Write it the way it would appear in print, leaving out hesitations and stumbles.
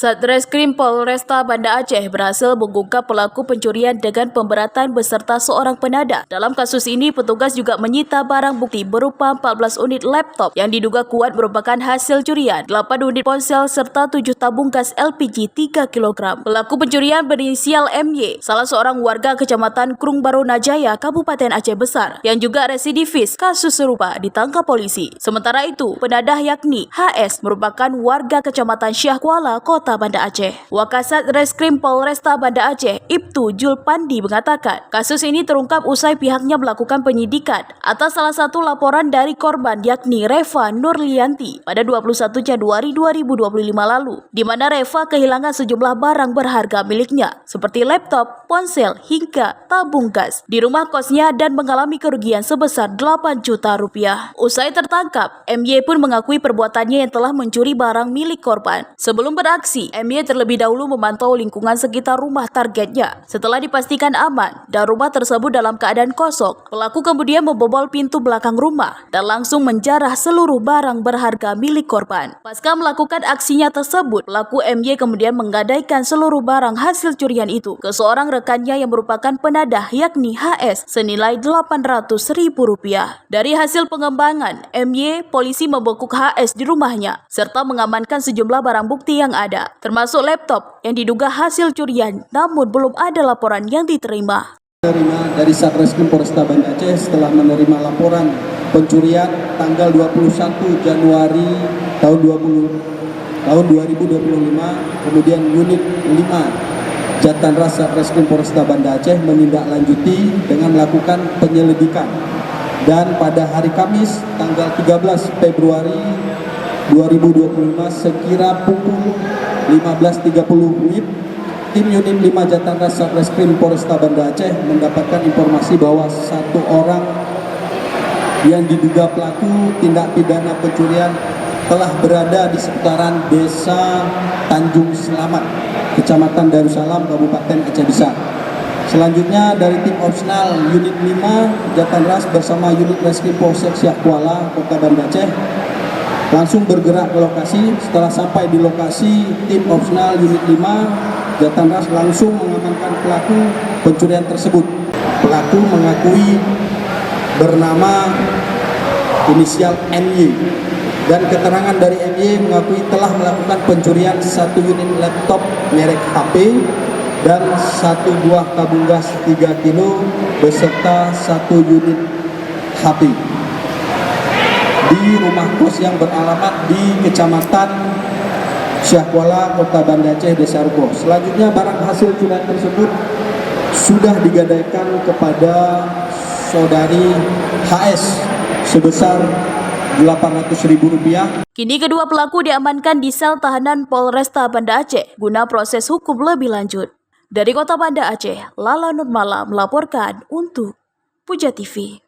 Satreskrim Polresta Banda Aceh berhasil mengungkap pelaku pencurian dengan pemberatan beserta seorang penadah. Dalam kasus ini, petugas juga menyita barang bukti berupa 14 unit laptop yang diduga kuat merupakan hasil curian, 8 unit ponsel serta 7 tabung gas LPG 3 kg. Pelaku pencurian berinisial MY, salah seorang warga Kecamatan Krung Baru Najaya, Kabupaten Aceh Besar, yang juga residivis kasus serupa ditangkap polisi. Sementara itu, penadah yakni HS merupakan warga Kecamatan Syah Kuala, Kota Banda Aceh. Wakasat Reskrim Polresta Banda Aceh, Ibtu Julpandi mengatakan, kasus ini terungkap usai pihaknya melakukan penyidikan atas salah satu laporan dari korban yakni Reva Nurlianti pada 21 Januari 2025 lalu, di mana Reva kehilangan sejumlah barang berharga miliknya seperti laptop, ponsel, hingga tabung gas di rumah kosnya dan mengalami kerugian sebesar 8 juta rupiah. Usai tertangkap, MY pun mengakui perbuatannya yang telah mencuri barang milik korban. Sebelum beraksi, MY terlebih dahulu memantau lingkungan sekitar rumah targetnya. Setelah dipastikan aman dan rumah tersebut dalam keadaan kosong, pelaku kemudian membobol pintu belakang rumah dan langsung menjarah seluruh barang berharga milik korban. Pasca melakukan aksinya tersebut, pelaku MY kemudian menggadaikan seluruh barang hasil curian itu ke seorang rekannya yang merupakan penadah yakni HS senilai Rp800.000. Dari hasil pengembangan, MY, polisi membekuk HS di rumahnya serta mengamankan sejumlah barang bukti yang ada, termasuk laptop yang diduga hasil curian, namun belum ada laporan yang diterima. Dari Satreskrim Polresta Banda Aceh setelah menerima laporan pencurian tanggal 21 Januari tahun 2025, kemudian unit 5 Jatanras Satreskrim Polresta Banda Aceh menindaklanjuti dengan melakukan penyelidikan, dan pada hari Kamis tanggal 13 Februari 2025 sekira pukul 15.30 WIB, tim unit 5 Jatanras Satreskrim Polresta Banda Aceh mendapatkan informasi bahwa satu orang yang diduga pelaku tindak pidana pencurian telah berada di seputaran Desa Tanjung Selamat, Kecamatan Darussalam, Kabupaten Aceh Besar. Selanjutnya dari tim opsional unit 5 Jatanras bersama unit Reskrim Polsek Syah Kuala, Kota Banda Aceh langsung bergerak ke lokasi. Setelah sampai di lokasi, tim opsional unit 5 Jatanras langsung mengamankan pelaku pencurian tersebut. Pelaku mengakui bernama inisial MY, dan keterangan dari MY mengakui telah melakukan pencurian satu unit laptop merek HP dan satu buah tabung gas 3 kilo beserta satu unit HP di rumah kos yang beralamat di Kecamatan Syah Kuala, Kota Banda Aceh, Desa Ruko. Selanjutnya barang hasil curian tersebut sudah digadaikan kepada saudari HS sebesar Rp800.000. Kini kedua pelaku diamankan di sel tahanan Polresta Banda Aceh guna proses hukum lebih lanjut. Dari Kota Banda Aceh, Lala Nurmala melaporkan untuk Puja TV.